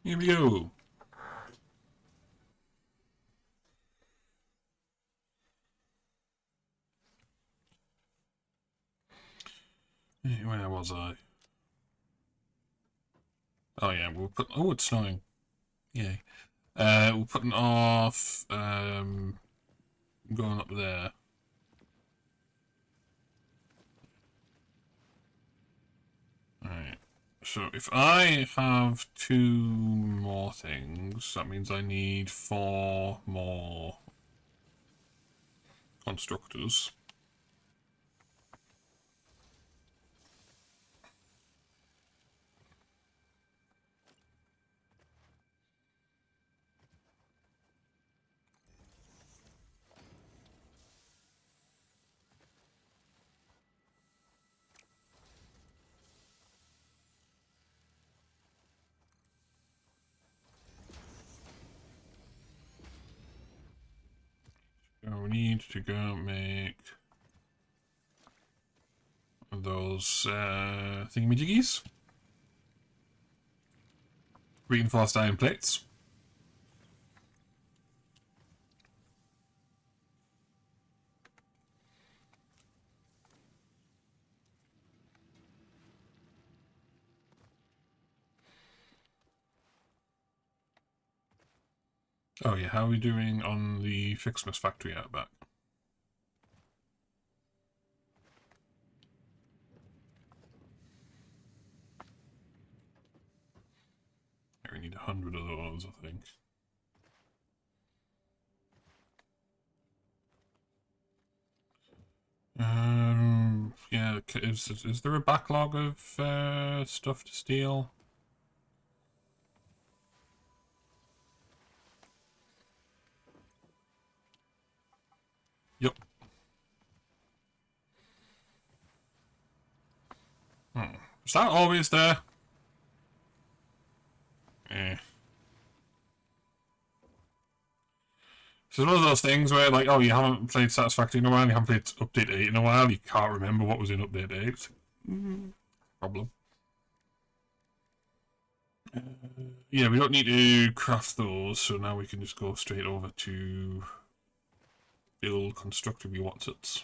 Here we go. Where was I? Oh yeah, we'll put. Oh, it's snowing. Yay. We're putting off. Going up there. Alright. So if I have 2 more things, that means I need 4 more constructors. So we need to go make those thingamajiggies. Reinforced iron plates. Oh yeah, how are we doing on the FICSMAS factory out back? We need 100 of those, I think. Yeah, is there a backlog of stuff to steal? Yep. Is that always there? Eh. So it's one of those things where, like, oh, you haven't played Satisfactory in a while, you haven't played Update 8 in a while, you can't remember what was in Update 8. Problem. Yeah, we don't need to craft those, so now we can just go straight over to build constructor we want it.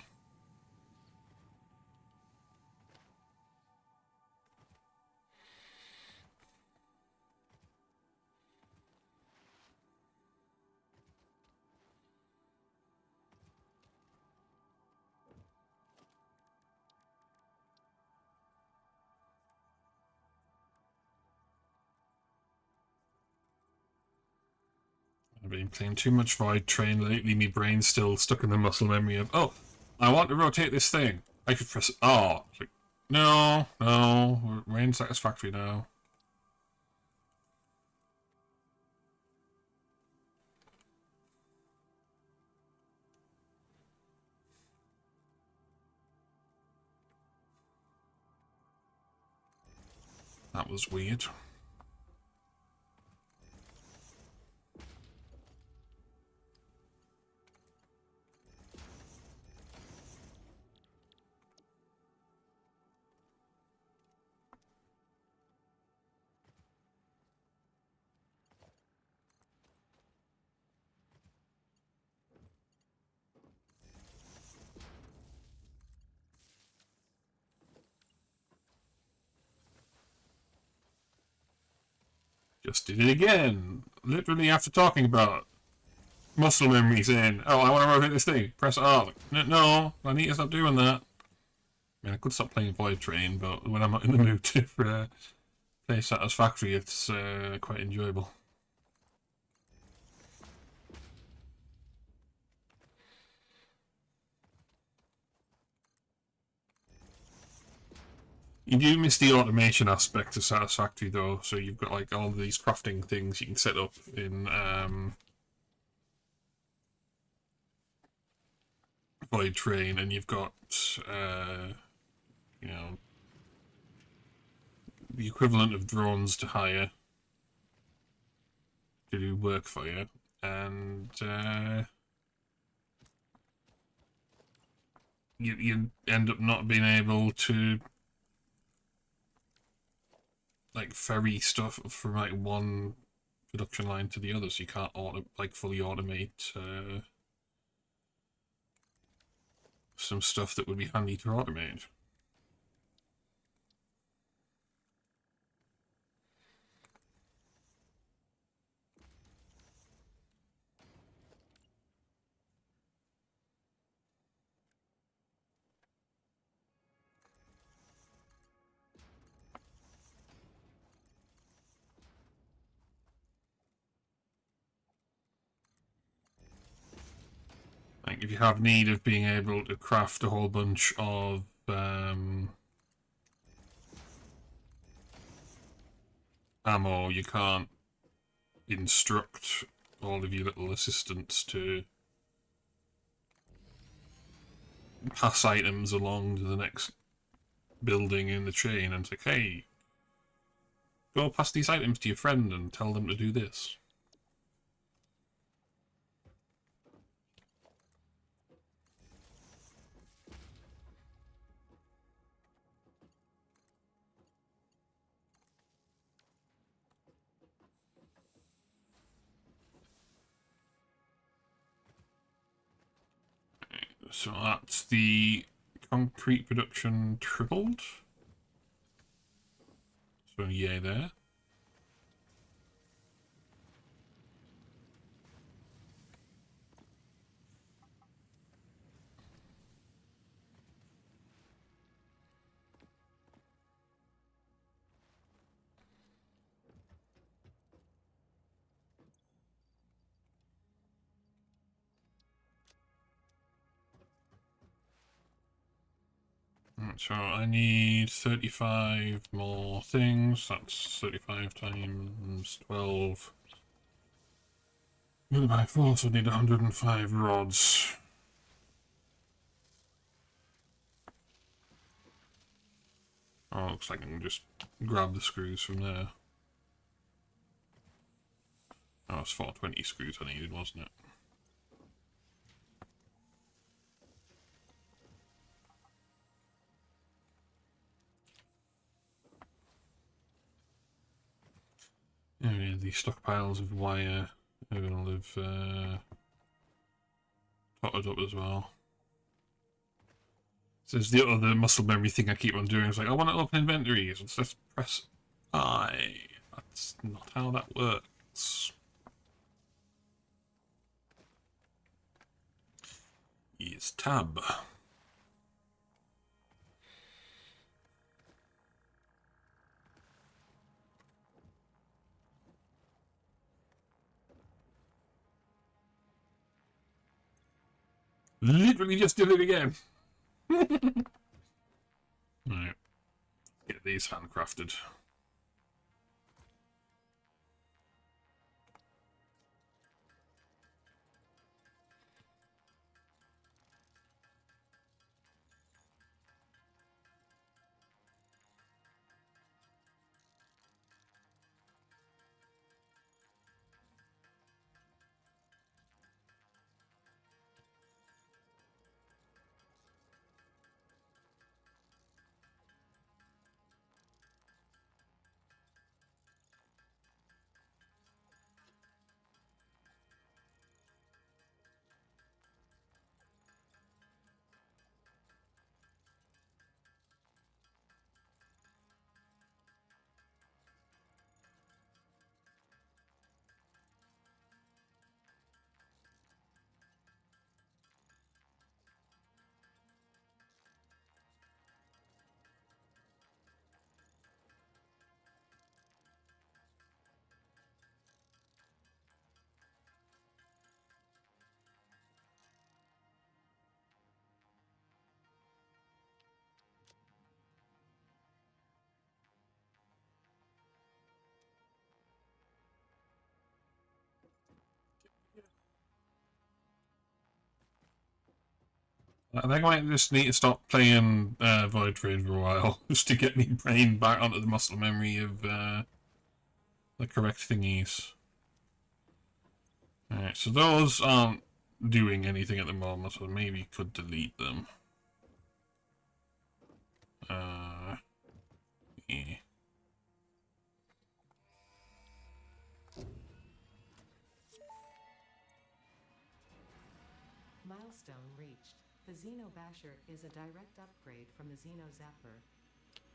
I've been playing too much Void Train lately, my brain's still stuck in the muscle memory of, oh, I want to rotate this thing. I could press R. Like, no, we're in Satisfactory now. That was weird. Just did it again. Literally after talking about muscle memory saying, oh, I want to rotate this thing. Press R. Like, no, I need to stop doing that. I mean, I could stop playing Void Train, but when I'm not in the mood to play Satisfactory, it's quite enjoyable. You do miss the automation aspect of Satisfactory, though. So you've got like all these crafting things you can set up in Void Train, and you've got you know, the equivalent of drones to hire to do work for you, and you end up not being able to like ferry stuff from like one production line to the other, so you can't fully automate some stuff that would be handy to automate. Like if you have need of being able to craft a whole bunch of ammo, you can't instruct all of your little assistants to pass items along to the next building in the chain and say, hey, go pass these items to your friend and tell them to do this. So that's the concrete production tripled. So yay there. So I need 35 more things. That's 35 times 12. Divided by 4, so I need 105 rods. Oh, looks like I can just grab the screws from there. Oh, it's 420 screws I needed, wasn't it? Yeah, the stockpiles of wire will have totted up as well. So there's the other muscle memory thing I keep on doing. It's like, I want to open inventory, so let's press I. That's not how that works. Use tab. Literally just did it again. Right. Get these handcrafted. I think I might just need to stop playing Void Trade for a while, just to get me brain back onto the muscle memory of the correct thingies. Alright, so those aren't doing anything at the moment, so maybe could delete them. Yeah. Milestone reached. The Xeno Basher is a direct upgrade from the Xeno Zapper.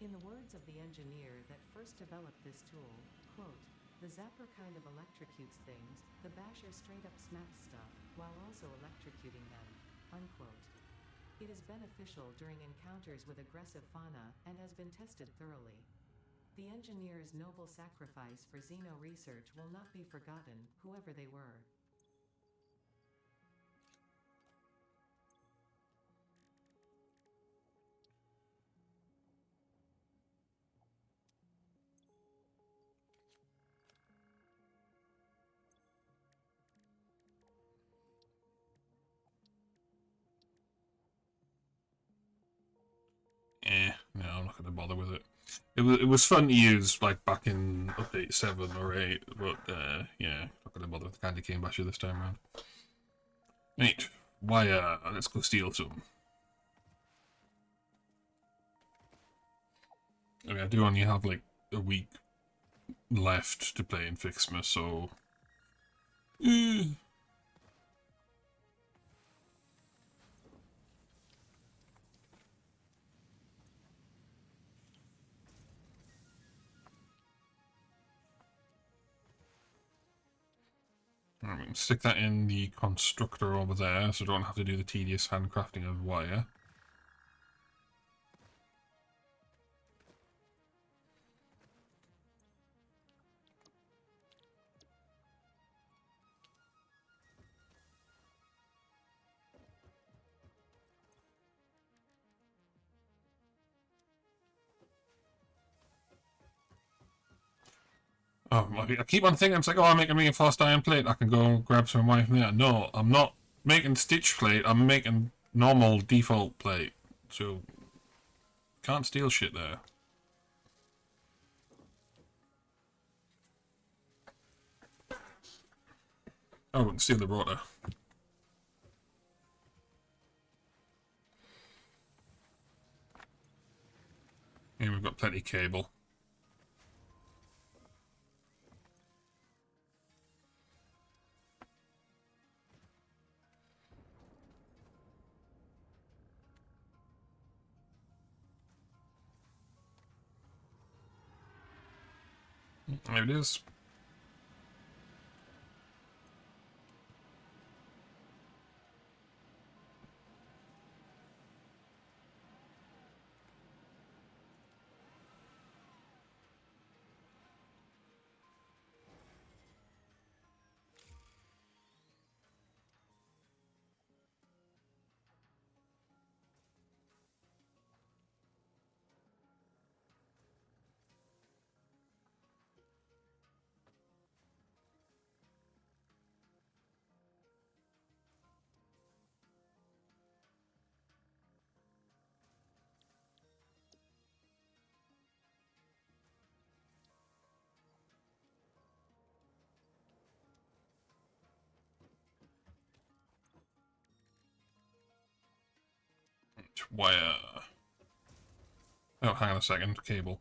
In the words of the engineer that first developed this tool, quote, "The Zapper kind of electrocutes things, the Basher straight up smacks stuff, while also electrocuting them," unquote. It is beneficial during encounters with aggressive fauna, and has been tested thoroughly. The engineer's noble sacrifice for Xeno research will not be forgotten, whoever they were. No, I'm not going to bother with it. It was fun to use like back in update 7 or 8, but yeah, not going to bother with the Candy Cane Basher this time around. Right, wire. Let's go steal some. I mean, I do only have like a week left to play in FICSMAS, so. I'm going to stick that in the constructor over there, so I don't have to do the tedious handcrafting of wire. Oh, I keep on thinking, it's like, oh, I'm making a reinforced iron plate, I can go grab some wire from there. No, I'm not making stitch plate, I'm making normal default plate. So, can't steal shit there. Oh, and steal the rotor. And we've got plenty of cable. There it is. Wire. Oh, hang on a second. Cable.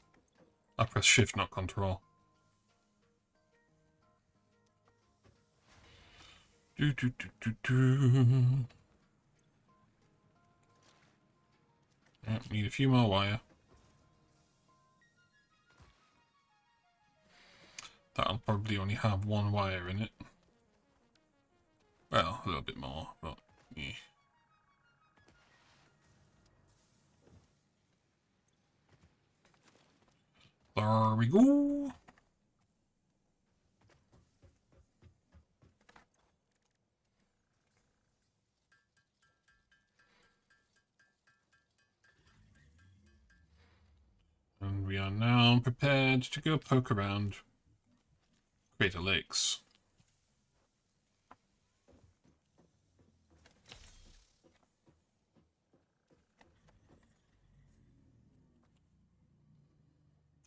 I press shift, not control. Do do do do do. Yep, need a few more wire. That'll probably only have one wire in it. Well, a little bit more, but yeah. There we go. And we are now prepared to go poke around Crater Lakes.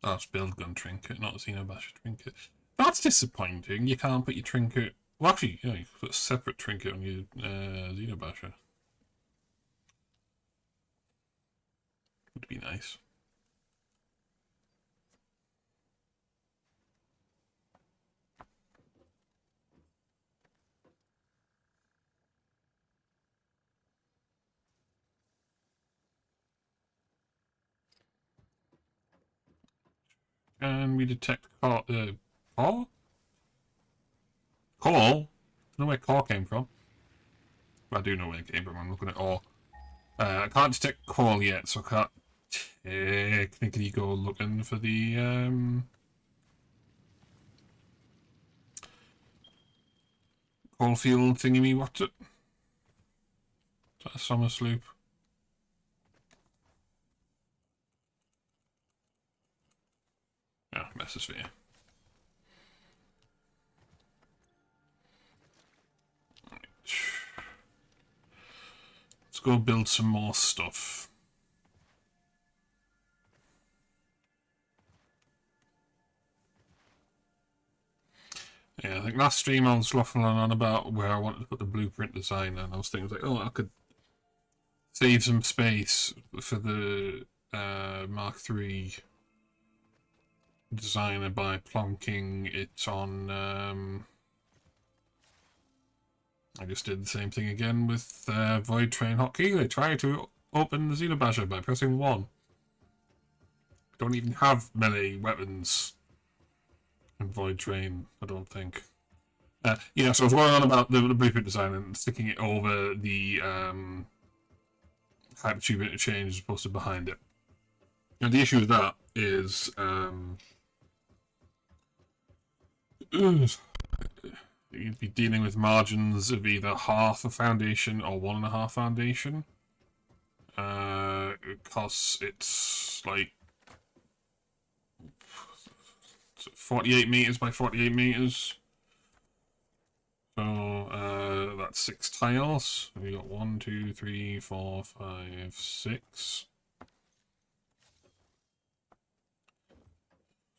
Oh, it's Build Gun Trinket, not Xenobash Trinket. That's disappointing. You can't put your trinket... Well, actually, you can put a separate trinket on your Xenobasher. Would be nice. Can we detect core? Core? Coal? I don't know where core came from. I do know where it came from. I'm looking at ore. I can't detect coal yet, so I can't technically go looking for the coal field thingy. What's it? Is that a summer sloop? Yeah, mesosphere. Let's go build some more stuff. Yeah, I think last stream I was waffling on about where I wanted to put the blueprint design, and I was thinking like, oh, I could save some space for the Mark III designer by plonking it on. I just did the same thing again with Void Train Hotkey. They try to open the Xenobasher by pressing 1. Don't even have melee weapons in Void Train, I don't think. Yeah, so I was going on about the blueprint design and sticking it over the hypertube interchange as opposed to behind it. And the issue with that is you'd be dealing with margins of either half a foundation or 1.5 foundation. Because it's like 48 meters by 48 meters. So that's 6 tiles. We got 1, 2, 3, 4, 5, 6.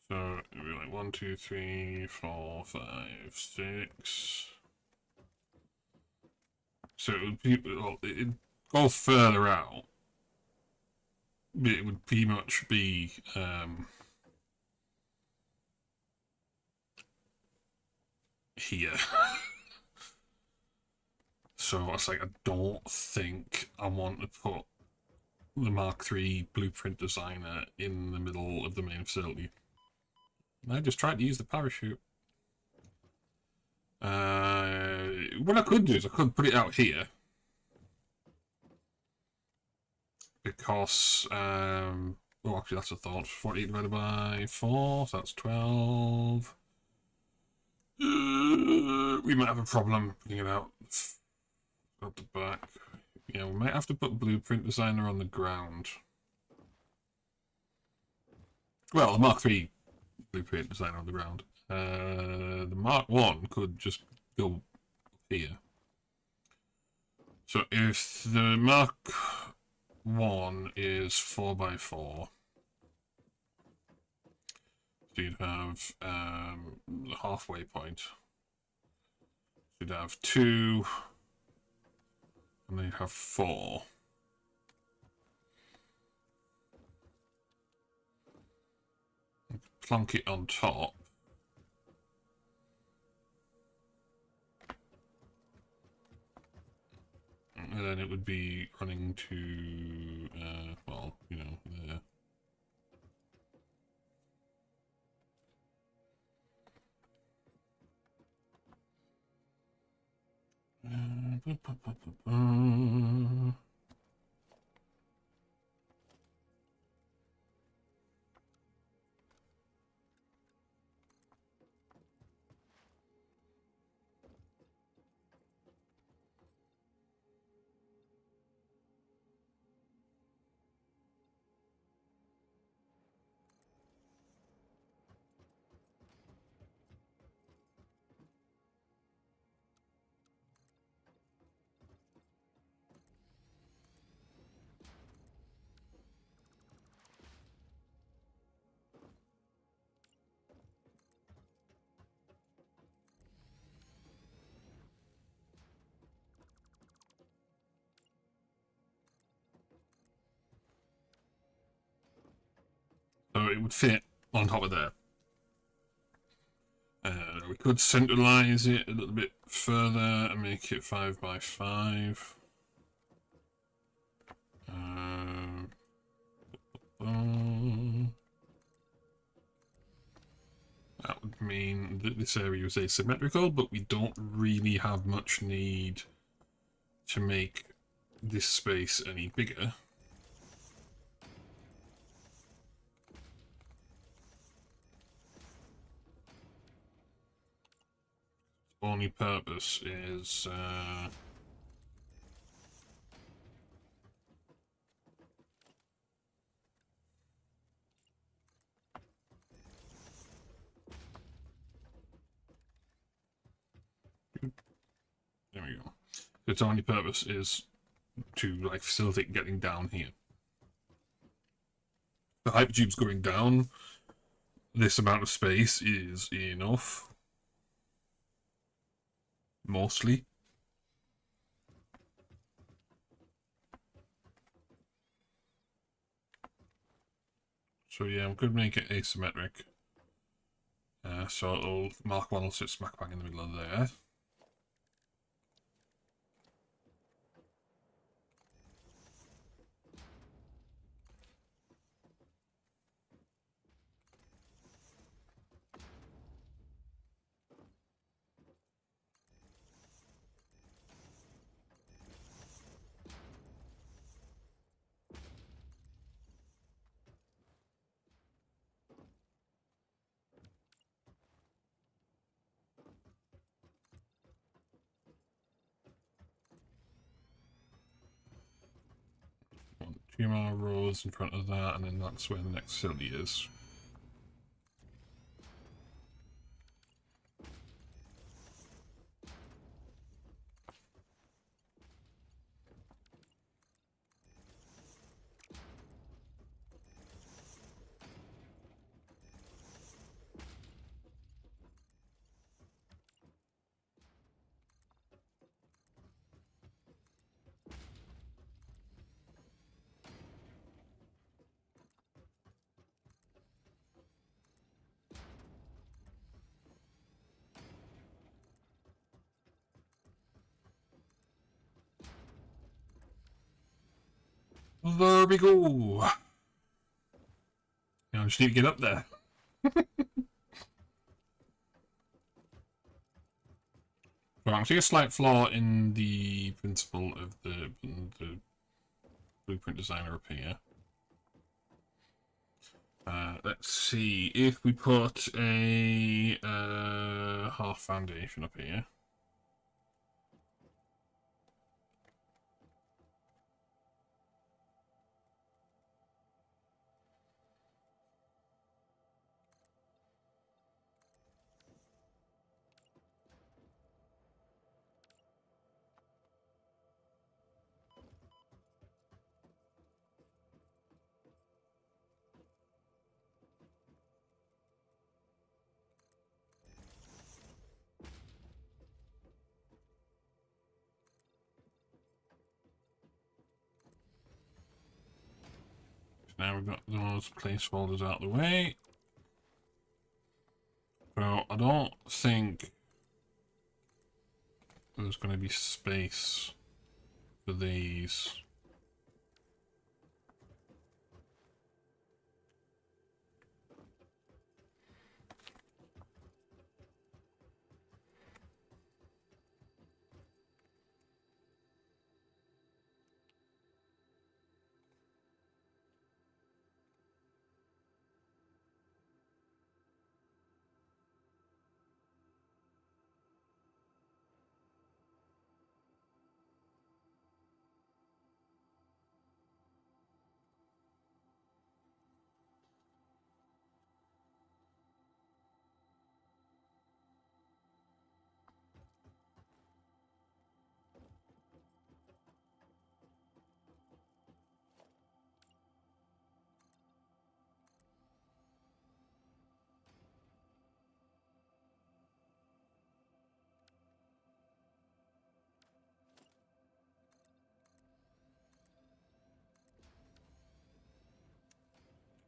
So it'd be like 1, 2, 3, 4, 5, 6. So it would be, well, it'd go further out. It would pretty much be here. So it's like I don't think I want to put the Mark III blueprint designer in the middle of the main facility. I just tried to use the parachute. What I could do is I could put it out here. Because, oh, actually that's a thought. 48 divided by 4, so that's 12. We might have a problem putting it out at the back. Yeah, we might have to put blueprint designer on the ground. Well, the Mark III blueprint designer on the ground. The Mark I could just go here. So if the Mark I is 4x4, so you'd have the halfway point. You'd have 2, and then you'd have 4. Plunk it on top. And then it would be running to, well, you know, there. So it would fit on top of there. We could centralize it a little bit further and make it 5x5. mean, this area is asymmetrical, but we don't really have much need to make this space any bigger. Only purpose is there we go. Its only purpose is to like facilitate getting down here. The hypertube's going down. This amount of space is enough. Mostly. So yeah, I'm going to make it asymmetric. So it'll, Mark 1 will sit smack bang in the middle of there. Two more rows in front of that, and then that's where the next facility is. There we go. I just need to get up there. Right, I'm seeing a slight flaw in the principle of the blueprint designer up here. Let's see if we put a half foundation up here. Now we've got those placeholders out of the way. So I don't think there's going to be space for these.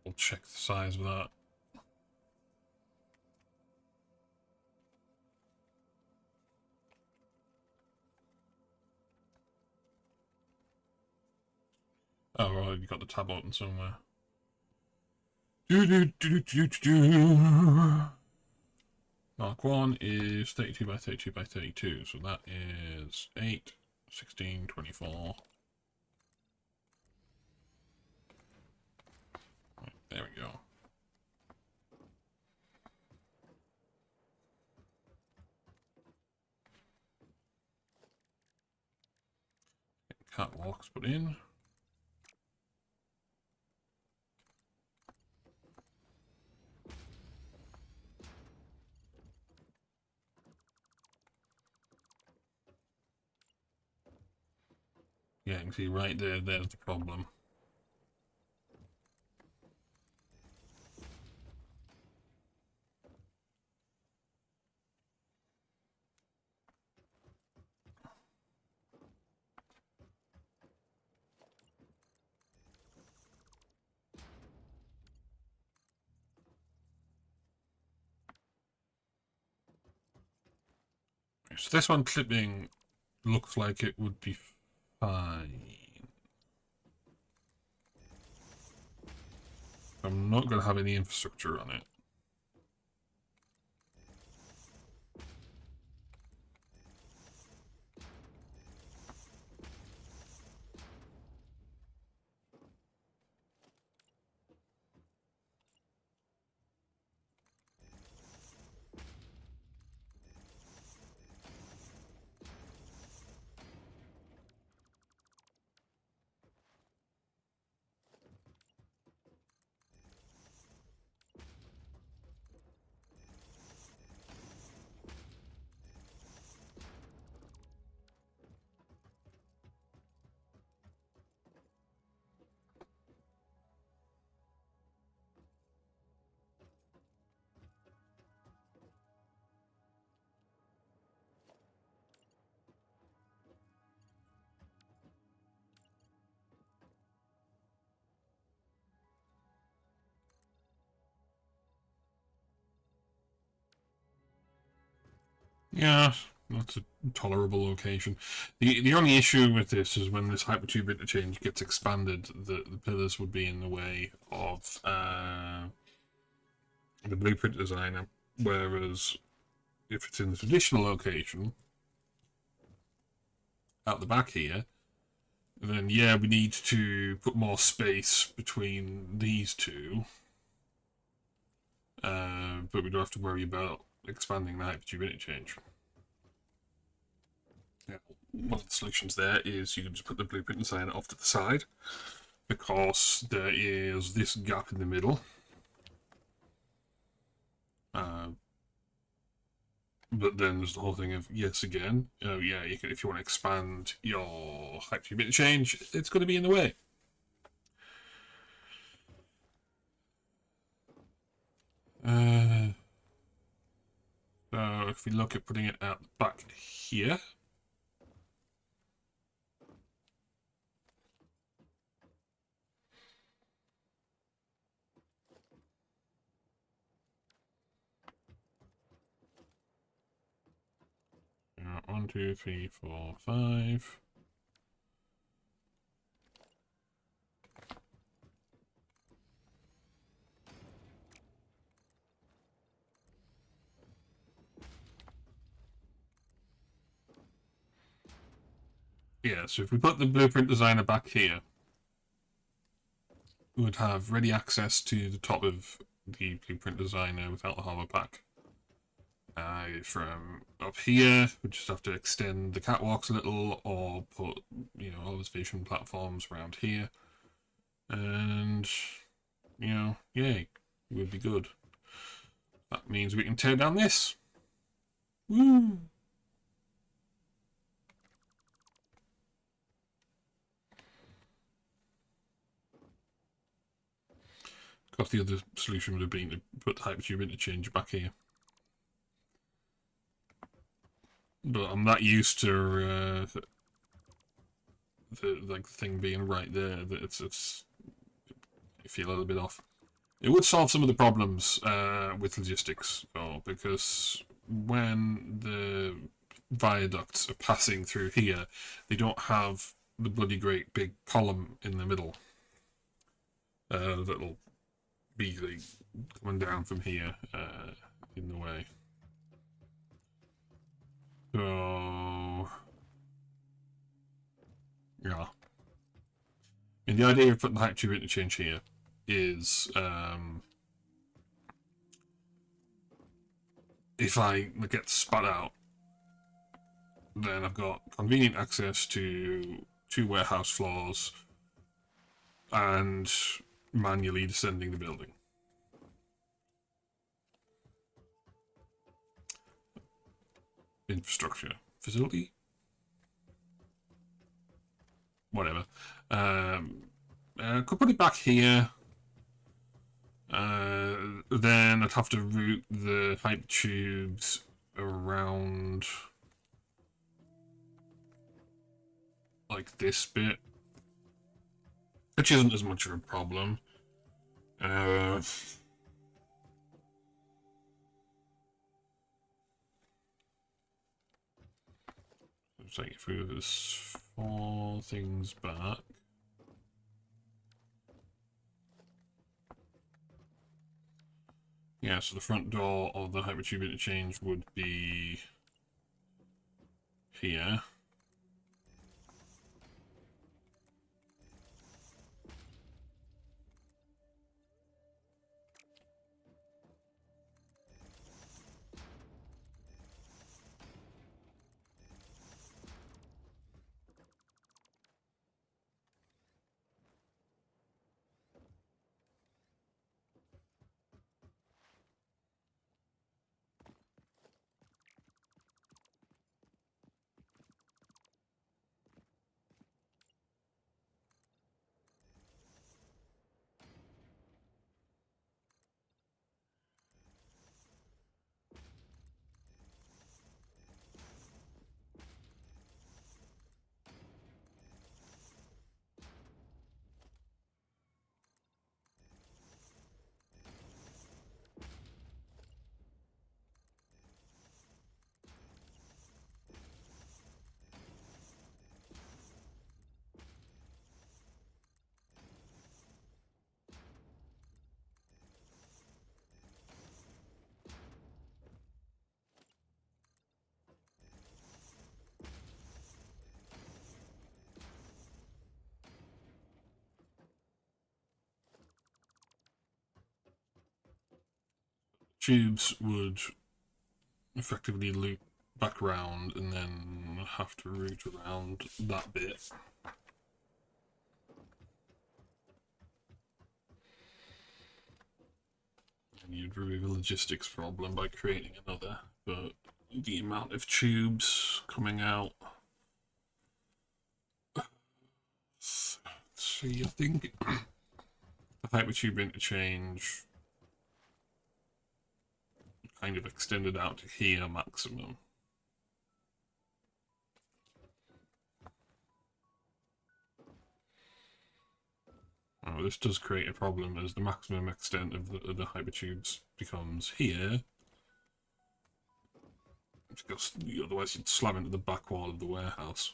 We'll check the size of that. Oh, right, you got the tab open somewhere. Mark 1 is 32 by 32 by 32, so that is 8, 16, 24. Right, there we go. Catwalks put in. Yeah, you can see right there, there's the problem. So this one clipping looks like it would be fine. I'm not going to have any infrastructure on it. Yeah, that's a tolerable location. The only issue with this is when this hypertube interchange gets expanded, the pillars would be in the way of the blueprint designer. Whereas if it's in the traditional location, out the back here, then yeah, we need to put more space between these two. But we don't have to worry about expanding the hypertube interchange. Yeah, one of the solutions there is you can just put the blueprint designer off to the side, because there is this gap in the middle. But then there's the whole thing of, yes, again, oh yeah, you can, if you want to expand your hypertube interchange, it's going to be in the way. So if we look at putting it out the back here, one, two, three, four, five. Yeah, so if we put the blueprint designer back here, we would have ready access to the top of the blueprint designer without the hardware pack. From up here, we just have to extend the catwalks a little, or put, elevation platforms around here, and yay, we'll be good. That means we can tear down this. Woo! Because the other solution would have been to put the hypertube interchange back here. But I'm not used to the thing being right there that it's you feel a little bit off. It would solve some of the problems with logistics, though, because when the viaducts are passing through here, they don't have the bloody great big column in the middle that'll be coming down from here in the way. So, yeah. And the idea of putting the height tube interchange here is, if I get spat out, then I've got convenient access to 2 warehouse floors and manually descending the building. Infrastructure. Facility? Whatever. Could put it back here. Then I'd have to route the hyper tubes around like this bit, which isn't as much of a problem. Let's take it through this 4 things back. Yeah, so the front door of the hypertube interchange would be here. Tubes would effectively loop back around and then have to route around that bit. And you'd remove a logistics problem by creating another, but the amount of tubes coming out. See, I think the hypertube interchange kind of extended out to here maximum. Oh, this does create a problem as the maximum extent of the hypertubes becomes here. Because otherwise you'd slam into the back wall of the warehouse.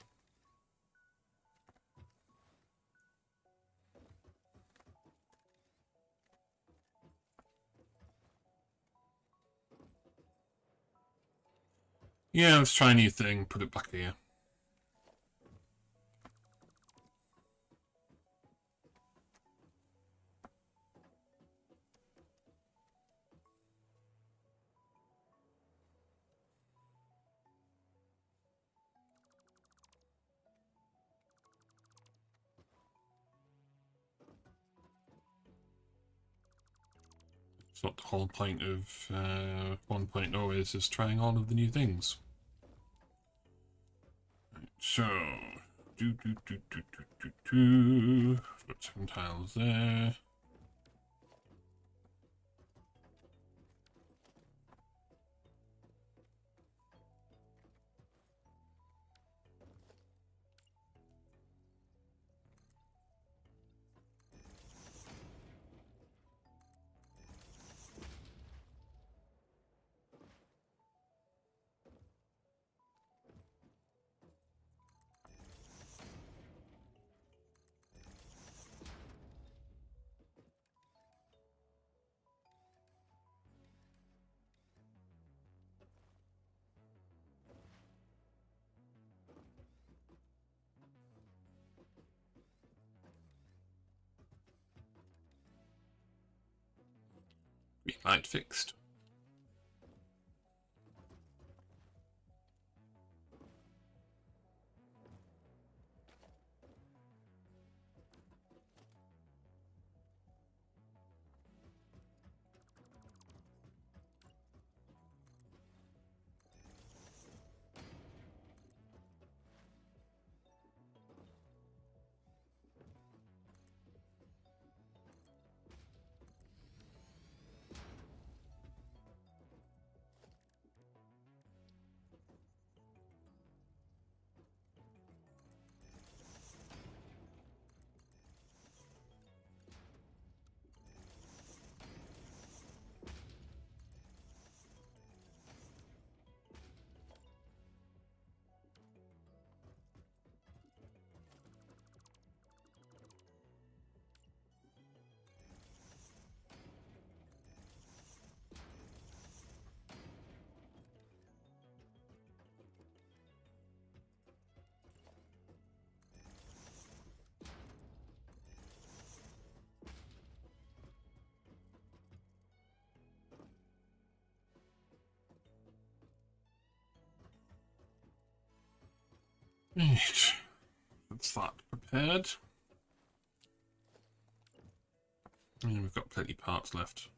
Yeah, let's try a new thing, put it back here. It's what the whole point of 1.0 is trying all of the new things. Right, so, put some tiles there. Light fixed. Right. That's that prepared. And we've got plenty of parts left.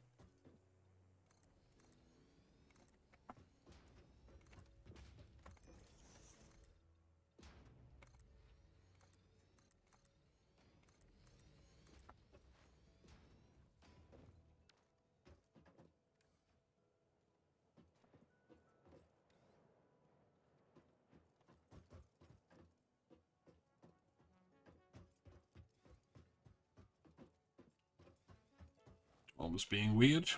Almost being weird.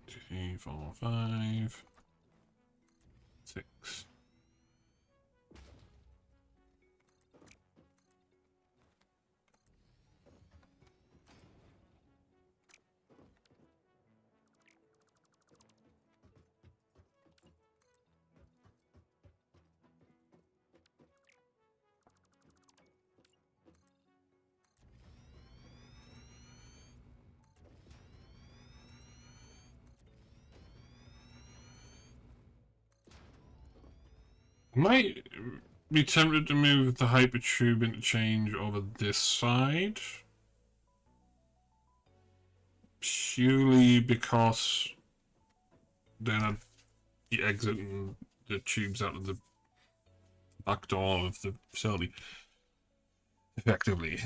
Three, 4, 5, 6. Might be tempted to move the hypertube interchange over this side. Purely because then I'd be exiting the tubes out of the back door of the facility. Effectively.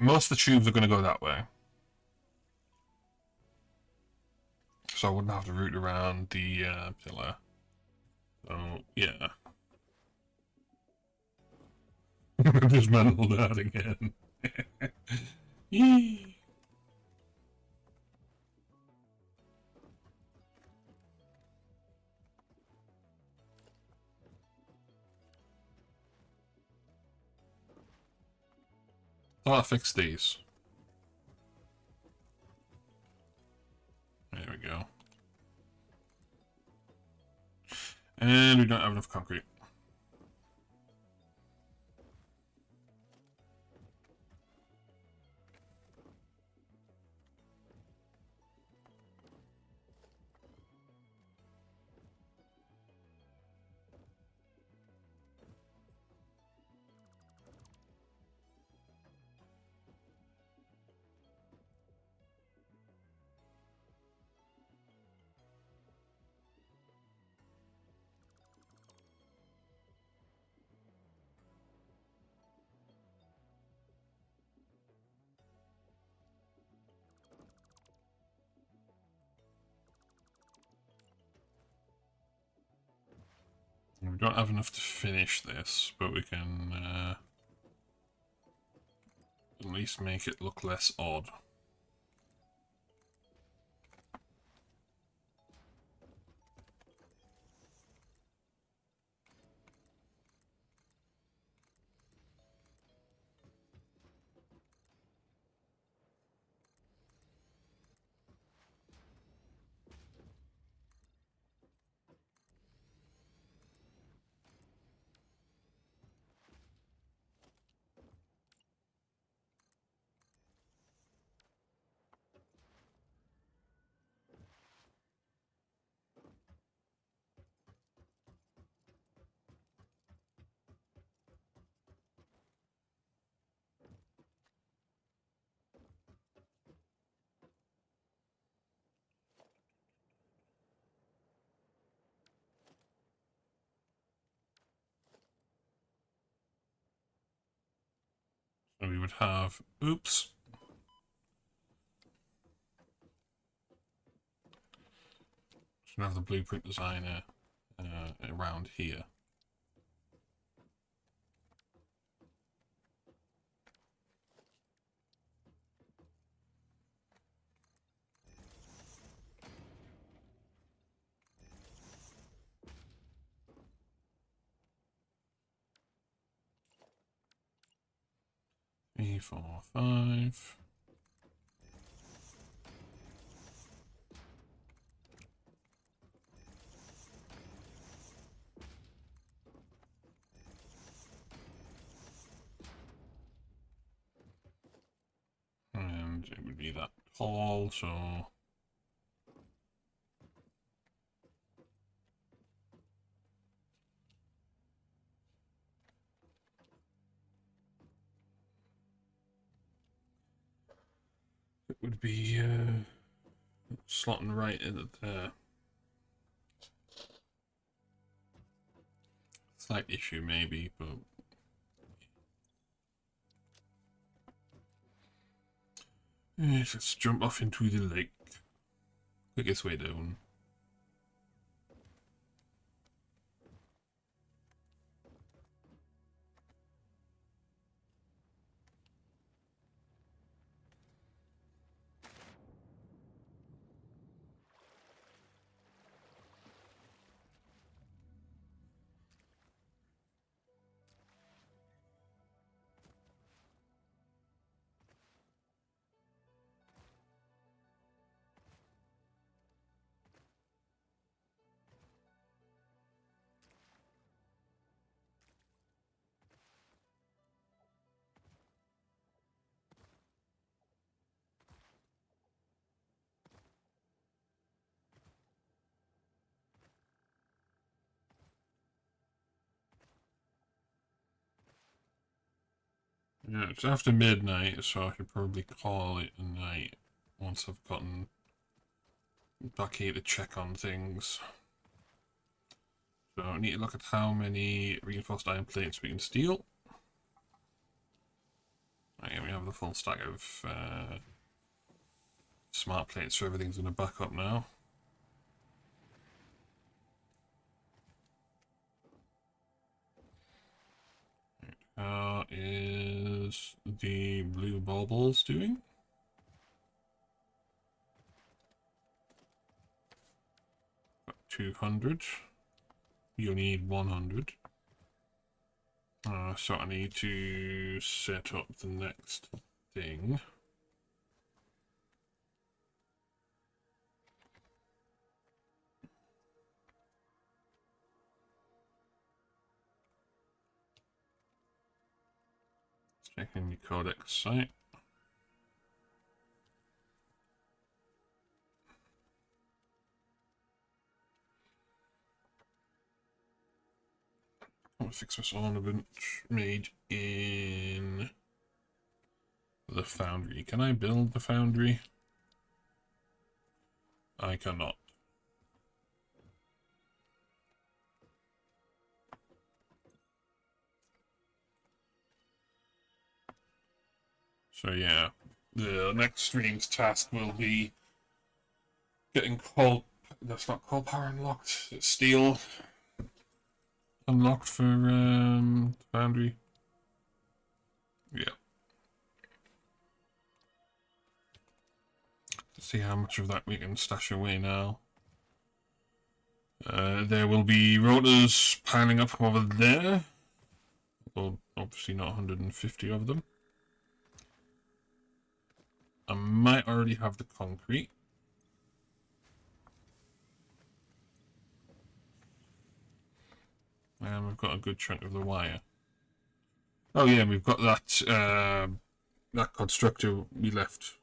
Most of the tubes are going to go that way. So I wouldn't have to route around the pillar. So, yeah. Dismantle that again. Yee. I'll fix these. There we go. And we don't have enough concrete. We don't have enough to finish this, but we can at least make it look less odd. we would have, oops. Should have the blueprint designer around here. Three, 4, 5. And it would be that tall, so it would be slotting right in at there. Slight issue maybe, but let's jump off into the lake. Quickest way down. Yeah, it's after midnight, so I should probably call it a night once I've gotten back here to check on things. So I need to look at how many reinforced iron plates we can steal. Right, we have the full stack of smart plates, so everything's going to back up now. How is the blue baubles doing? Got 200. You'll need 100. So I need to set up the next thing. Checking the codex site. FICSMAS ornament made in the foundry. Can I build the foundry? I cannot. So yeah, the next stream's task will be getting coal. That's not coal power unlocked. It's steel unlocked for foundry. Yeah. Let's see how much of that we can stash away now. There will be rotors piling up from over there. Well, obviously not 150 of them. I might already have the concrete. And we've got a good chunk of the wire. Oh yeah, we've got that that constructor we left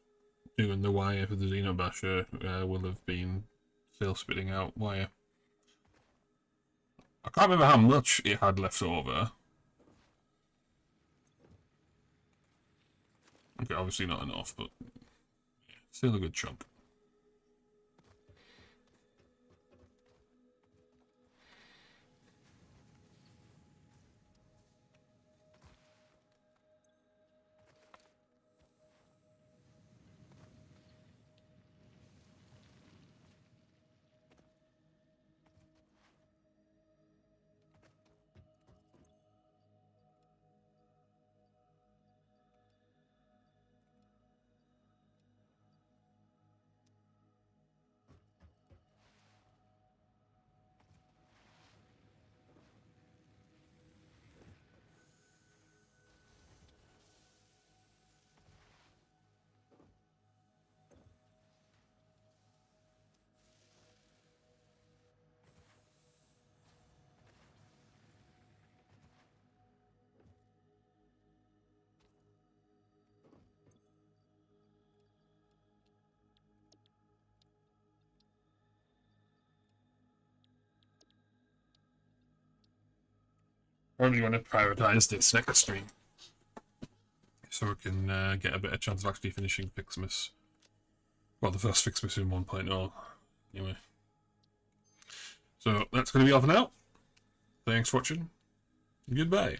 doing the wire for the Xenobasher will have been still spitting out wire. I can't remember how much it had left over. Okay, obviously not enough, but still a good chunk. I really want to prioritise this next stream, so we can get a better chance of actually finishing FICSMAS. Well, the first FICSMAS in 1.0. Anyway. So that's going to be all for now. Thanks for watching. Goodbye.